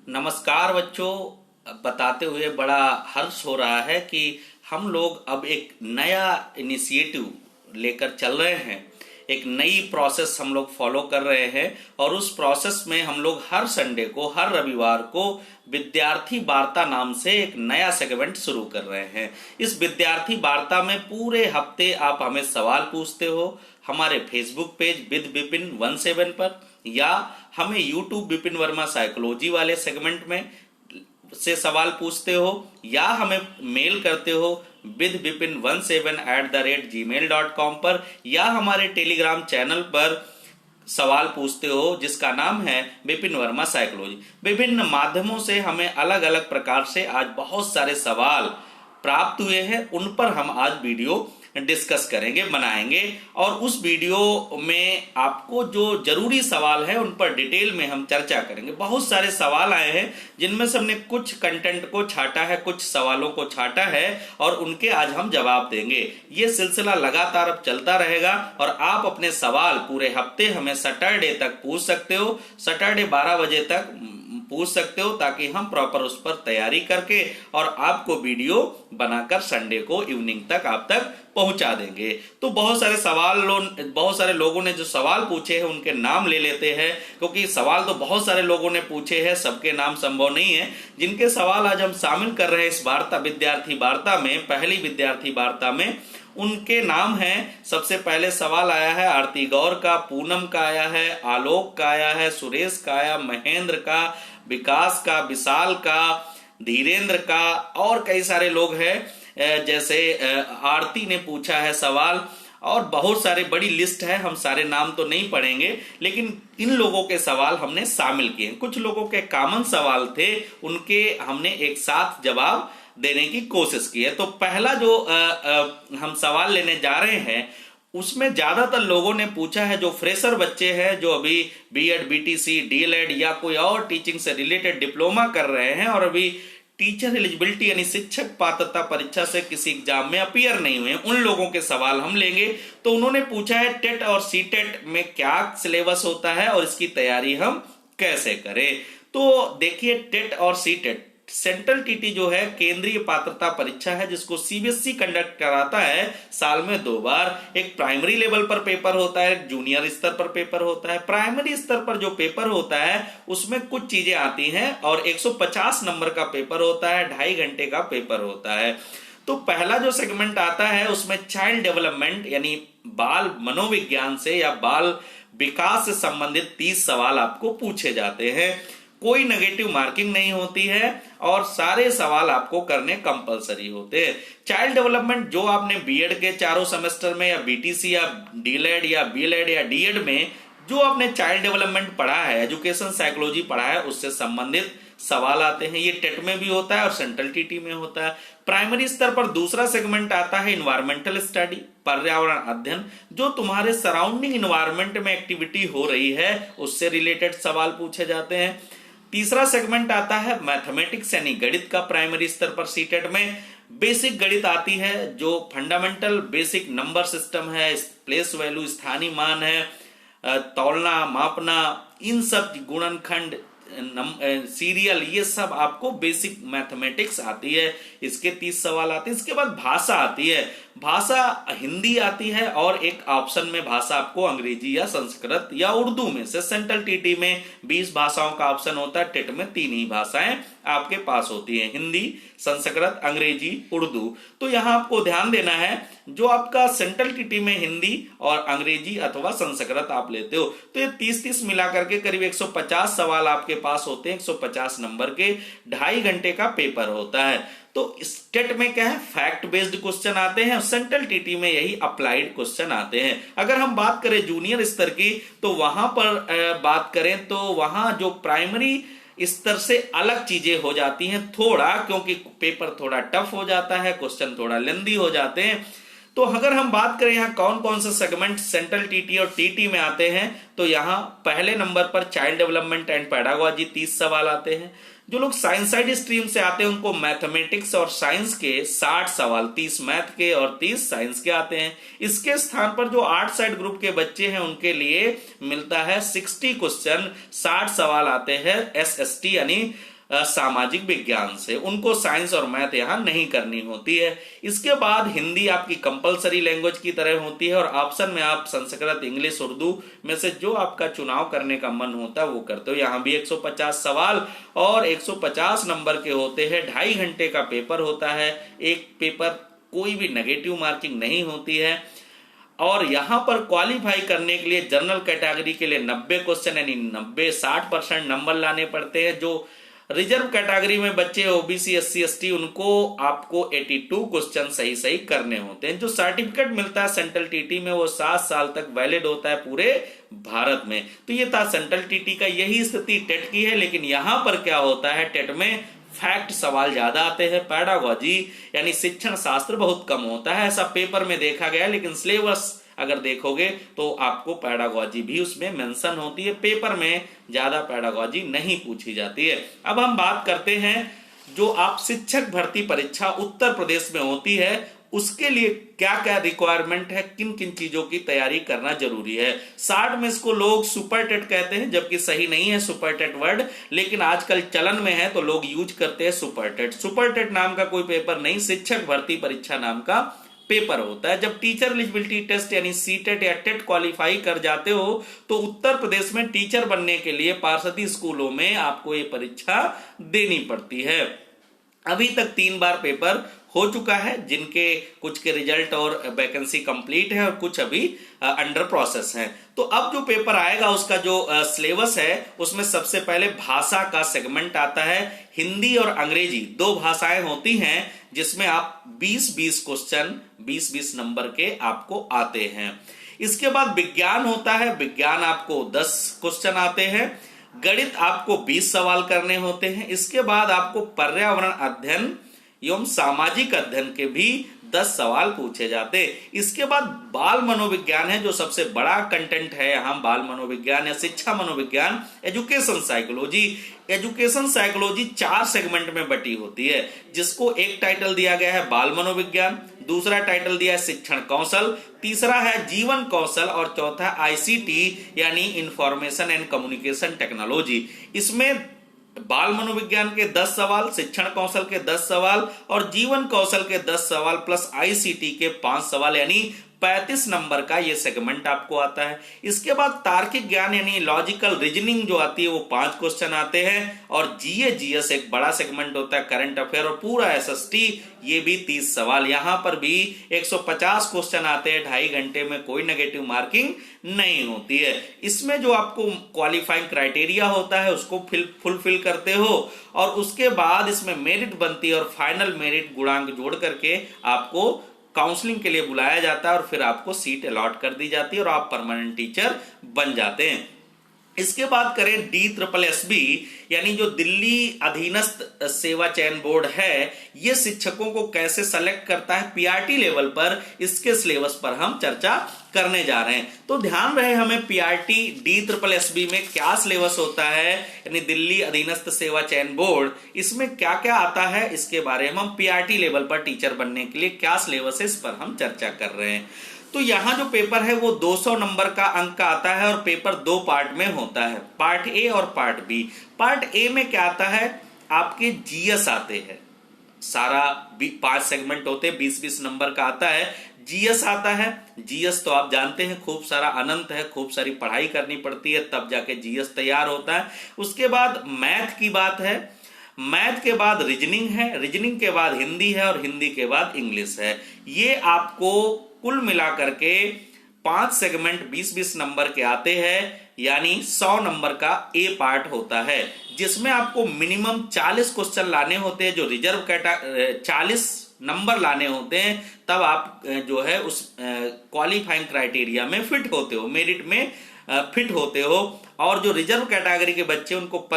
नमस्कार बच्चों। बताते हुए बड़ा हर्ष हो रहा है कि हम लोग अब एक नया इनिशिएटिव लेकर चल रहे हैं। एक नई प्रोसेस हम लोग फॉलो कर रहे हैं और उस प्रोसेस में हम लोग हर संडे को, हर रविवार को विद्यार्थी वार्ता नाम से एक नया सेगमेंट शुरू कर रहे हैं। इस विद्यार्थी वार्ता में पूरे हफ्ते आप हमें सवाल पूछते हो हमारे फेसबुक पेज विद विपिन 17 पर, या हमें यूट्यूब विपिन वर्मा साइकोलॉजी वाले सेगमेंट में से सवाल पूछते हो, या हमें मेल करते हो vidvipin17@gmail.com पर, या हमारे टेलीग्राम चैनल पर सवाल पूछते हो जिसका नाम है विपिन वर्मा साइकोलॉजी। विभिन्न माध्यमों से हमें अलग अलग प्रकार से आज बहुत सारे सवाल प्राप्त हुए हैं। उन पर हम आज वीडियो डिस्कस करेंगे, बनाएंगे, और उस वीडियो में आपको जो जरूरी सवाल है उन पर डिटेल में हम चर्चा करेंगे। बहुत सारे सवाल आए हैं जिनमें से हमने कुछ कंटेंट को छाटा है, कुछ सवालों को छाटा है और उनके आज हम जवाब देंगे। ये सिलसिला लगातार अब चलता रहेगा और आप अपने सवाल पूरे हफ्ते हमें सैटरडे तक पूछ सकते हो। सैटरडे 12 बजे तक पूछ सकते हो ताकि हम प्रॉपर उस पर तैयारी करके और आपको वीडियो बनाकर संडे को इवनिंग तक आप तक पहुंचा देंगे। तो बहुत सारे लोगों ने जो सवाल पूछे हैं उनके नाम ले लेते हैं, क्योंकि सवाल तो बहुत सारे लोगों ने पूछे हैं, सबके नाम संभव नहीं है। जिनके सवाल आज हम शामिल कर रहे हैं इस विद्यार्थी वार्ता में, पहली विद्यार्थी वार्ता में, उनके नाम हैं। सबसे पहले सवाल आया है आरती गौर का, पूनम का आया है, आलोक का आया है, सुरेश का आया, महेंद्र का, विकास का, विशाल का, धीरेन्द्र का, और कई सारे लोग हैं। जैसे आरती ने पूछा है सवाल, और बहुत सारे, बड़ी लिस्ट है, हम सारे नाम तो नहीं पढ़ेंगे, लेकिन इन लोगों के सवाल हमने शामिल किए। कुछ लोगों के कॉमन सवाल थे, उनके हमने एक साथ जवाब देने की कोशिश की है। तो पहला जो हम सवाल लेने जा रहे हैं उसमें ज्यादातर लोगों ने पूछा है, जो फ्रेशर बच्चे हैं, जो अभी बीएड, बीटीसी, डीएलएड या कोई और टीचिंग से रिलेटेड डिप्लोमा कर रहे हैं और अभी टीचर एलिजिबिलिटी यानी शिक्षक पात्रता परीक्षा से किसी एग्जाम में अपीयर नहीं हुए, उन लोगों के सवाल हम लेंगे। तो उन्होंने पूछा है टेट और सीटेट में क्या सिलेबस होता है और इसकी तैयारी हम कैसे करें। तो देखिए, टेट और सीटेट सेंट्रल टीटी जो है केंद्रीय पात्रता परीक्षा है, जिसको सीबीएसई कंडक्ट कराता है साल में 2 बार। एक प्राइमरी लेवल पर पेपर होता है, एक जूनियर स्तर पर पेपर होता है। प्राइमरी स्तर पर जो पेपर होता है उसमें कुछ चीजें आती हैं और 150 नंबर का पेपर होता है, 2.5 घंटे का पेपर होता है। तो पहला जो सेगमेंट आता है उसमें चाइल्ड डेवलपमेंट यानी बाल मनोविज्ञान से या बाल विकास से संबंधित 30 सवाल आपको पूछे जाते हैं। कोई नेगेटिव मार्किंग नहीं होती है और सारे सवाल आपको करने कंपलसरी होते हैं। चाइल्ड डेवलपमेंट जो आपने बीएड के चारों सेमेस्टर में, या बीटीसी या डीएलएड या बीएलएड या डीएड में जो आपने चाइल्ड डेवलपमेंट पढ़ा है, एजुकेशन साइकोलॉजी पढ़ा है, उससे संबंधित सवाल आते हैं। ये टेट में भी होता है और सेंट्रल टीटी में होता है। प्राइमरी स्तर पर दूसरा सेगमेंट आता है इन्वायरमेंटल स्टडी, पर्यावरण अध्ययन, जो तुम्हारे सराउंडिंग इन्वायरमेंट में एक्टिविटी हो रही है उससे रिलेटेड सवाल पूछे जाते हैं। तीसरा सेगमेंट आता है मैथमेटिक्स यानी गणित का। प्राइमरी स्तर पर सीटेट में बेसिक गणित आती है, जो फंडामेंटल बेसिक नंबर सिस्टम है, प्लेस वैल्यू, स्थानीय मान है, तौलना, मापना, इन सब, गुणनखंड, सीरियल, ये सब आपको बेसिक मैथमेटिक्स आती है। इसके 30 सवाल आते हैं। इसके बाद भाषा आती है, भाषा हिंदी आती है और एक ऑप्शन में भाषा आपको अंग्रेजी या संस्कृत या उर्दू में से। सेंट्रल टीटी में 20 भाषाओं का ऑप्शन होता है, टेट में 3 ही भाषाएं आपके पास होती है, हिंदी, संस्कृत, अंग्रेजी, उर्दू। तो यहां आपको ध्यान देना है, जो आपका सेंट्रल टीटी में हिंदी और अंग्रेजी अथवा संस्कृत आप लेते हो, तो ये 30-30 मिलाकर के करीब 150 सवाल आपके पास होते हैं। 150 नंबर के 2.5 घंटे का पेपर होता है। तो स्टेट में क्या है, फैक्ट बेस्ड क्वेश्चन आते हैं, सेंट्रल टीटी में यही अप्लाइड क्वेश्चन आते हैं। अगर हम बात करें जूनियर स्तर की, तो वहां पर बात करें तो वहां जो प्राइमरी स्तर से अलग चीजें हो जाती हैं थोड़ा, क्योंकि पेपर थोड़ा टफ हो जाता है, क्वेश्चन थोड़ा लेंदी हो जाते हैं। तो अगर हम बात करें यहाँ कौन कौन से सेगमेंट सेंट्रल टीटी और टीटी में आते हैं, तो यहाँ पहले नंबर पर चाइल्ड डेवलपमेंट एंड पेडागोजी 30 सवाल आते हैं। जो लोग साइंस साइड स्ट्रीम से आते हैं उनको मैथमेटिक्स और साइंस के 60 सवाल, 30 मैथ के और 30 साइंस के आते हैं। इसके स्थान पर जो आर्ट साइड ग्रुप के बच्चे हैं उनके लिए मिलता है 60 क्वेश्चन, 60 सवाल आते हैं एसएसटी यानी सामाजिक विज्ञान से, उनको साइंस और मैथ यहाँ नहीं करनी होती है। इसके बाद हिंदी आपकी कंपलसरी लैंग्वेज की तरह होती है और ऑप्शन में आप संस्कृत, इंग्लिश, उर्दू में से जो आपका चुनाव करने का मन होता है वो करते हो। यहाँ भी 150 सवाल और 150 नंबर के होते हैं। 2.5 घंटे का पेपर होता है। एक पेपर, कोई भी नेगेटिव मार्किंग नहीं होती है। और यहाँ पर क्वालिफाई करने के लिए जनरल कैटेगरी के लिए 90 क्वेश्चन यानी 90-60% नंबर लाने पड़ते हैं। जो रिजर्व कैटेगरी में बच्चे ओबीसी, एससी, एसटी, उनको आपको 82 क्वेश्चन सही करने होते हैं। जो सर्टिफिकेट मिलता है सेंट्रल टीटी में वो 7 साल तक वैलिड होता है पूरे भारत में। तो ये था सेंट्रल टीटी का, यही स्थिति टेट की है। लेकिन यहाँ पर क्या होता है, टेट में फैक्ट सवाल ज्यादा आते हैं, पैडागॉजी यानी शिक्षण शास्त्र बहुत कम होता है, ऐसा पेपर में देखा गया। लेकिन सिलेबस अगर देखोगे तो आपको पैडागॉजी भी उसमें मेंशन होती है। पेपर में ज्यादा पैडागॉजी नहीं पूछी जाती है। अब हम बात करते हैं जो आप शिक्षक भर्ती परीक्षा उत्तर प्रदेश में होती है उसके लिए क्या क्या रिक्वायरमेंट है, किन किन चीजों की तैयारी करना जरूरी है। शार्ट में इसको लोग सुपर टेट कहते हैं, जबकि सही नहीं है सुपर टेट वर्ड, लेकिन आजकल चलन में है तो लोग यूज करते हैं सुपर टेट। सुपर टेट नाम का कोई पेपर नहीं, शिक्षक भर्ती परीक्षा नाम का पेपर होता है। जब टीचर एलिजिबिलिटी टेस्ट यानी सीटेट या टेट क्वालिफाई कर जाते हो तो उत्तर प्रदेश में टीचर बनने के लिए पार्षदी स्कूलों में आपको ये परीक्षा देनी पड़ती है। अभी तक 3 बार पेपर हो चुका है, जिनके कुछ के रिजल्ट और वैकेंसी कंप्लीट है और कुछ अभी अंडर प्रोसेस है। तो अब जो पेपर आएगा उसका जो सिलेबस है उसमें सबसे पहले भाषा का सेगमेंट आता है। हिंदी और अंग्रेजी 2 भाषाएं होती हैं जिसमें आप 20-20 क्वेश्चन 20-20 नंबर के आपको आते हैं। इसके बाद विज्ञान होता है, विज्ञान आपको 10 क्वेश्चन आते हैं। गणित आपको 20 सवाल करने होते हैं। इसके बाद आपको पर्यावरण अध्ययन एवं सामाजिक अध्ययन के भी 10 सवाल पूछे जाते। इसके बाद बाल मनोविज्ञान है जो सबसे बड़ा कंटेंट है यहाँ। बाल मनोविज्ञान या शिक्षा मनोविज्ञान, education psychology. Education psychology 4 segment में बटी होती है, जिसको एक टाइटल दिया गया है बाल मनोविज्ञान, दूसरा टाइटल दिया है शिक्षण कौशल, तीसरा है जीवन कौशल और चौथा आईसीटी यानी इंफॉर्मेशन एंड कम्युनिकेशन टेक्नोलॉजी। इसमें बाल मनोविज्ञान के 10 सवाल, शिक्षण कौशल के 10 सवाल और जीवन कौशल के 10 सवाल प्लस आईसीटी के 5 सवाल यानी 35 नंबर का ये सेगमेंट आपको आता है। इसके बाद तार्किक ज्ञान यानी लॉजिकल रीजनिंग जो आती है वो 5 क्वेश्चन आते हैं और जीए जीएस एक बड़ा सेगमेंट होता है, करंट अफेयर और पूरा एसएसटी ये भी 30 सवाल। यहां पर भी 150 क्वेश्चन आते हैं। 2.5 घंटे में कोई नेगेटिव मार्किंग नहीं होती है। इसमें जो आपको क्वालिफाइंग क्राइटेरिया होता है उसको फुलफिल करते हो और उसके बाद इसमें मेरिट बनती है और फाइनल मेरिट गुणांक जोड़ करके आपको काउंसलिंग के लिए बुलाया जाता है और फिर आपको सीट अलॉट कर दी जाती है और आप परमानेंट टीचर बन जाते हैं। इसके बाद करें DSSB यानी जो दिल्ली अधीनस्थ सेवा चयन बोर्ड है, ये शिक्षकों को कैसे सेलेक्ट करता है पीआरटी लेवल पर, इसके सिलेबस पर हम चर्चा करने जा रहे हैं। तो ध्यान रहे हमें पीआरटी DSSB में क्या सिलेबस होता है यानी दिल्ली अधीनस्थ सेवा चयन बोर्ड, इसमें क्या क्या आता है इसके बारे में हम पीआरटी लेवल पर टीचर बनने के लिए क्या सिलेबस है इस पर हम चर्चा कर रहे हैं। तो यहाँ जो पेपर है वो 200 नंबर का अंक का आता है और पेपर 2 पार्ट में होता है, पार्ट ए और पार्ट बी। पार्ट ए में क्या आता है, आपके जीएस आते हैं, सारा 5 सेगमेंट होते हैं, 20-20 नंबर का आता है। जीएस आता है, जीएस तो आप जानते हैं खूब सारा अनंत है, खूब सारी पढ़ाई करनी पड़ती है तब जाके जीएस तैयार होता है। उसके बाद मैथ की बात है, मैथ के बाद रीजनिंग है, रीजनिंग के बाद हिंदी है और हिंदी के बाद इंग्लिश है। ये आपको कुल मिलाकर के 5 सेगमेंट 20-20 नंबर के आते हैं यानी 100 नंबर का ए पार्ट होता है, जिसमें आपको मिनिमम 40 क्वेश्चन लाने होते हैं। जो रिजर्व 40 नंबर लाने होते हैं तब आप जो है उस क्वालिफाइंग क्राइटेरिया में फिट होते हो, मेरिट में फिट होते हो। और जो रिजर्व कैटेगरी के बच्चे उनको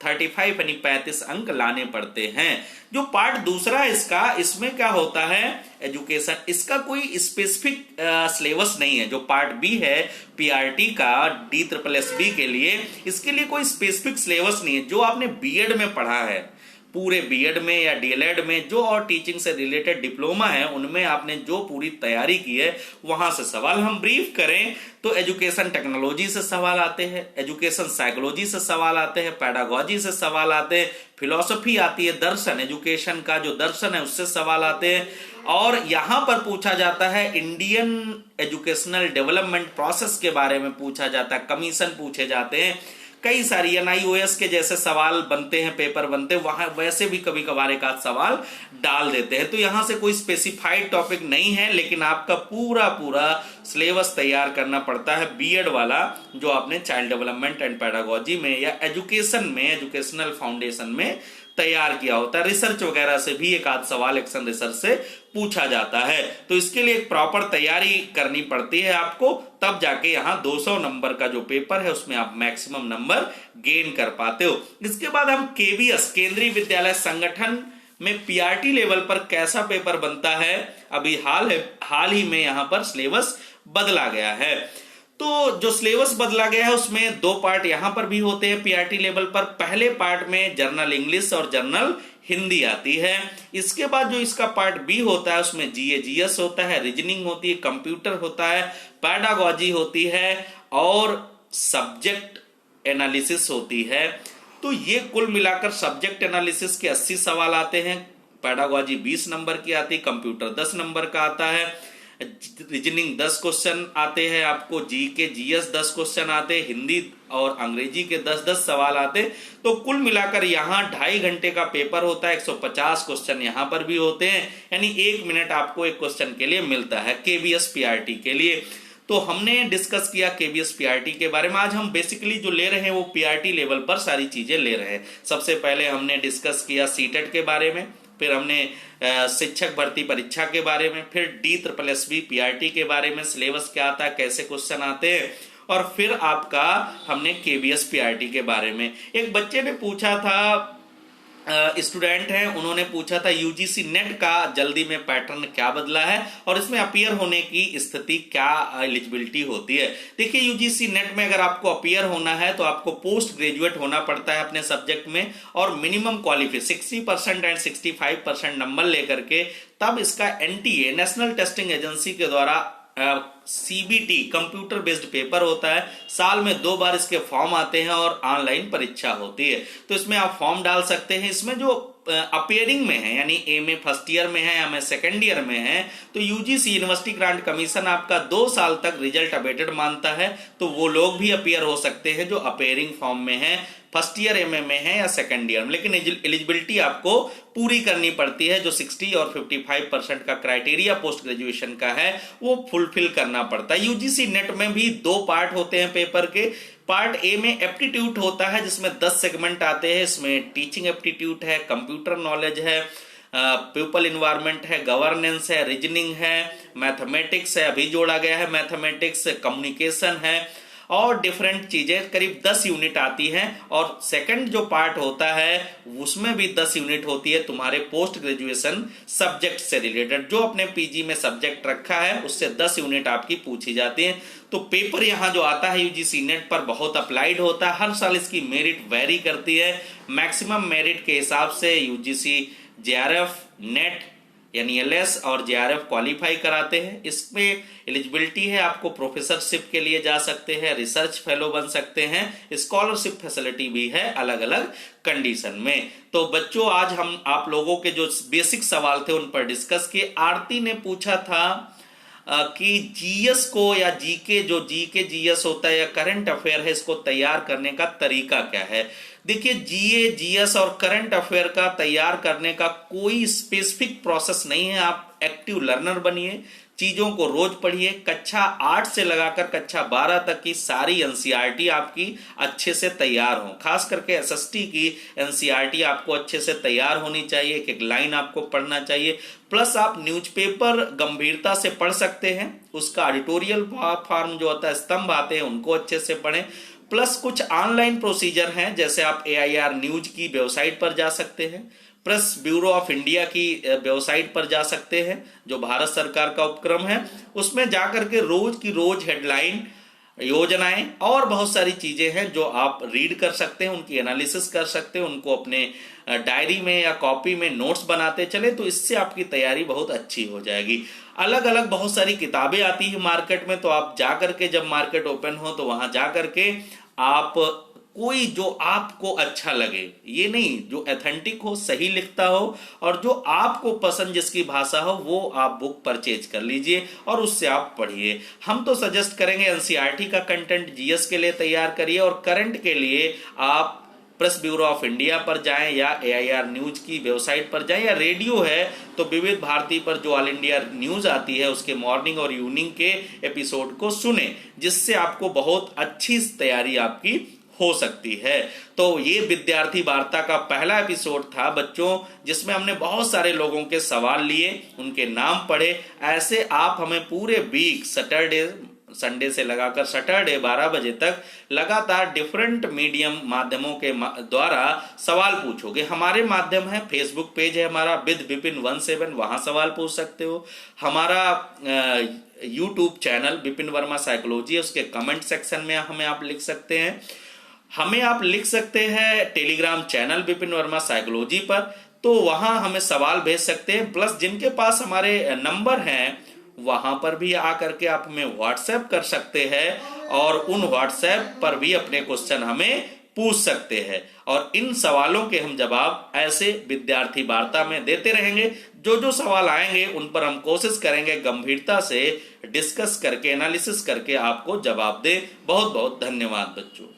35 यानी 35 अंक लाने पड़ते हैं। जो पार्ट दूसरा है इसका, इसमें क्या होता है एजुकेशन, इसका कोई स्पेसिफिक सिलेबस नहीं है। जो पार्ट बी है पीआरटी का DSSB के लिए, इसके लिए कोई स्पेसिफिक सिलेबस नहीं है। जो आपने बीएड में पढ़ा है पूरे बीएड में या डीएलएड में जो और टीचिंग से रिलेटेड डिप्लोमा है उनमें आपने जो पूरी तैयारी की है वहां से सवाल। हम ब्रीफ करें तो एजुकेशन टेक्नोलॉजी से सवाल आते हैं, एजुकेशन साइकोलॉजी से सवाल आते हैं, पेडागोजी से सवाल आते हैं, फिलॉसफी आती है, दर्शन एजुकेशन का जो दर्शन है उससे सवाल आते हैं, और यहां पर पूछा जाता है इंडियन एजुकेशनल डेवलपमेंट प्रोसेस के बारे में पूछा जाता है, कमीशन पूछे जाते हैं, कई सारी एनआईओएस के जैसे सवाल बनते हैं, पेपर बनते हैं, वहां वैसे भी कभी कभार एक आध सवाल डाल देते हैं। तो यहां से कोई स्पेसिफाइड टॉपिक नहीं है, लेकिन आपका पूरा पूरा सिलेबस तैयार करना पड़ता है बीएड वाला, जो आपने चाइल्ड डेवलपमेंट एंड पेडागोजी में या एजुकेशन में, एजुकेशनल फाउंडेशन में तैयार किया होता है। रिसर्च वगैरह से भी एक आध सवाल एक्शन रिसर्च से पूछा जाता है। तो इसके लिए एक प्रॉपर तैयारी करनी पड़ती है आपको, तब जाके यहाँ 200 नंबर का जो पेपर है उसमें आप मैक्सिमम नंबर गेन कर पाते हो। इसके बाद हम केवीएस केंद्रीय विद्यालय संगठन में पीआरटी लेवल पर कैसा पेपर बनता है, अभी हाल ही में यहाँ पर सिलेबस बदला गया है। तो जो सिलेबस बदला गया है उसमें 2 पार्ट यहां पर भी होते हैं पीआरटी लेवल पर। पहले पार्ट में जनरल इंग्लिश और जनरल हिंदी आती है। इसके बाद जो इसका पार्ट बी होता है उसमें जीए जीएस होता है, रीजनिंग होती है, कंप्यूटर होता है, पेडागोजी होती है और सब्जेक्ट एनालिसिस होती है। तो ये कुल मिलाकर सब्जेक्ट एनालिसिस के 80 सवाल आते हैं, पेडागोजी 20 नंबर की आती है, कंप्यूटर 10 नंबर का आता है, रीजनिंग 10 क्वेश्चन आते हैं आपको, जीके जीएस 10 क्वेश्चन आते हैं, हिंदी और अंग्रेजी के 10-10 सवाल आते। तो कुल मिलाकर यहाँ 2.5 घंटे का पेपर होता है, 150 क्वेश्चन यहाँ पर भी होते हैं, यानी 1 मिनट आपको एक क्वेश्चन के लिए मिलता है केवीएस पीआरटी के लिए। तो हमने डिस्कस किया केवीएस पीआरटी के बारे में। आज हम बेसिकली जो ले रहे हैं वो पीआरटी लेवल पर सारी चीजें ले रहे हैं। सबसे पहले हमने डिस्कस किया सीटेट के बारे में, फिर हमने शिक्षक भर्ती परीक्षा के बारे में, फिर DSSB पीआरटी के बारे में, सिलेबस क्या आता है, कैसे क्वेश्चन आते हैं, और फिर आपका हमने केवीएस पीआरटी के बारे में। एक बच्चे ने पूछा था, स्टूडेंट हैं, उन्होंने पूछा था यूजीसी नेट का जल्दी में पैटर्न क्या बदला है और इसमें अपीयर होने की स्थिति क्या एलिजिबिलिटी होती है। देखिए यूजीसी नेट में अगर आपको अपीयर होना है तो आपको पोस्ट ग्रेजुएट होना पड़ता है अपने सब्जेक्ट में, और मिनिमम क्वालिफाई 60% एंड 65% नंबर लेकर के तब इसका एनटीए नेशनल टेस्टिंग एजेंसी के द्वारा सीबीटी कंप्यूटर बेस्ड पेपर होता है। साल में 2 बार इसके फॉर्म आते हैं और ऑनलाइन परीक्षा होती है। तो इसमें आप फॉर्म डाल सकते हैं। इसमें जो अपियरिंग में है, यानी एमए फर्स्ट ईयर में है या मैं सेकेंड ईयर में है, तो यूजीसी यूनिवर्सिटी ग्रांट कमीशन आपका 2 साल तक रिजल्ट अवेटेड मानता है। तो वो लोग भी अपियर हो सकते हैं जो अपियरिंग फॉर्म में है, फर्स्ट ईयर एमए में है या सेकेंड ईयर में। लेकिन एलिजिबिलिटी आपको पूरी करनी पड़ती है, जो 60 और 55% का क्राइटेरिया पोस्ट ग्रेजुएशन का है वो फुलफिल करना पड़ता है। यूजीसी नेट में भी 2 पार्ट होते हैं पेपर के। पार्ट ए में एप्टीट्यूड होता है जिसमें 10 सेगमेंट आते हैं। इसमें टीचिंग एप्टीट्यूड है, कंप्यूटर नॉलेज है, पीपल इन्वायरमेंट है, गवर्नेंस है, रीजनिंग है, मैथमेटिक्स है, अभी जोड़ा गया है मैथमेटिक्स, कम्युनिकेशन है और डिफरेंट चीजें, करीब 10 यूनिट आती हैं। और सेकंड जो पार्ट होता है उसमें भी 10 यूनिट होती है तुम्हारे पोस्ट ग्रेजुएशन सब्जेक्ट से रिलेटेड। जो अपने पीजी में सब्जेक्ट रखा है उससे 10 यूनिट आपकी पूछी जाती है। तो पेपर यहाँ जो आता है यूजीसी नेट पर बहुत अप्लाइड होता है। हर साल इसकी मेरिट वेरी करती है। मैक्सिमम मेरिट के हिसाब से यूजीसी जेआरएफ नेट यानी एलएस और जेआरएफ क्वालिफाई कराते हैं। इसमें एलिजिबिलिटी है, आपको प्रोफेसरशिप के लिए जा सकते हैं, रिसर्च फेलो बन सकते हैं, स्कॉलरशिप फैसिलिटी भी है अलग अलग कंडीशन में। तो बच्चों आज हम आप लोगों के जो बेसिक सवाल थे उन पर डिस्कस किए। आरती ने पूछा था कि जीएस को या जीके, जो जीके जीएस होता है या करंट अफेयर है, इसको तैयार करने का तरीका क्या है। देखिए जीए जीएस और करंट अफेयर का तैयार करने का कोई स्पेसिफिक प्रोसेस नहीं है। आप एक्टिव लर्नर बनिए, चीजों को रोज पढ़िए। कक्षा 8 से लगाकर कक्षा 12 तक की सारी एनसीईआरटी आपकी अच्छे से तैयार हो। खास करके एसएसटी की एनसीईआरटी आपको अच्छे से तैयार होनी चाहिए, एक एक लाइन आपको पढ़ना चाहिए। प्लस आप न्यूज़पेपर गंभीरता से पढ़ सकते हैं, उसका एडिटोरियल फॉर्म जो होता है, स्तंभ आते हैं, उनको अच्छे से पढ़ें। प्लस कुछ ऑनलाइन प्रोसीजर हैं, जैसे आप AIR न्यूज की वेबसाइट पर जा सकते हैं, प्रेस ब्यूरो ऑफ इंडिया की वेबसाइट पर जा सकते हैं जो भारत सरकार का उपक्रम है। उसमें जाकर के रोज की रोज हेडलाइन योजनाएं और बहुत सारी चीजें हैं जो आप रीड कर सकते हैं, उनकी एनालिसिस कर सकते हैं, उनको अपने डायरी में या कॉपी में नोट्स बनाते चले, तो इससे आपकी तैयारी बहुत अच्छी हो जाएगी। अलग अलग बहुत सारी किताबें आती है मार्केट में, तो आप जा करके जब मार्केट ओपन हो तो वहां जा करके आप कोई जो आपको अच्छा लगे, ये नहीं, जो एथेंटिक हो, सही लिखता हो और जो आपको पसंद जिसकी भाषा हो, वो आप बुक परचेज कर लीजिए और उससे आप पढ़िए। हम तो सजेस्ट करेंगे एनसीईआरटी का कंटेंट जीएस के लिए तैयार करिए और करंट के लिए आप प्रेस ब्यूरो ऑफ इंडिया पर जाएं या एआईआर न्यूज की वेबसाइट पर जाएं, या रेडियो है तो विविध भारती पर जो ऑल इंडिया न्यूज आती है उसके मॉर्निंग और इवनिंग के एपिसोड को सुने, जिससे आपको बहुत अच्छी तैयारी आपकी हो सकती है। तो ये विद्यार्थी वार्ता का पहला एपिसोड था बच्चों, जिसमें हमने बहुत सारे लोगों के सवाल लिए, उनके नाम पढ़े। ऐसे आप हमें पूरे वीक संडे से लगाकर सैटरडे 12 बजे तक लगातार डिफरेंट मीडियम माध्यमों के द्वारा सवाल पूछोगे। हमारे माध्यम है, फेसबुक पेज है हमारा विद विपिन 17, वहां सवाल पूछ सकते हो। हमारा YouTube channel Vipin Verma psychology, उसके कमेंट सेक्शन में हमें आप लिख सकते हैं। हमें आप लिख सकते हैं Telegram channel Vipin Verma psychology पर, तो वहां हमें सवाल भेज सकते हैं। प्लस जिनके पास हमारे नंबर हैं वहां पर भी आकर के आप हमें व्हाट्सएप कर सकते हैं और उन व्हाट्सएप पर भी अपने क्वेश्चन हमें पूछ सकते हैं। और इन सवालों के हम जवाब ऐसे विद्यार्थी वार्ता में देते रहेंगे। जो जो सवाल आएंगे उन पर हम कोशिश करेंगे गंभीरता से डिस्कस करके, एनालिसिस करके आपको जवाब दे। बहुत बहुत धन्यवाद बच्चों।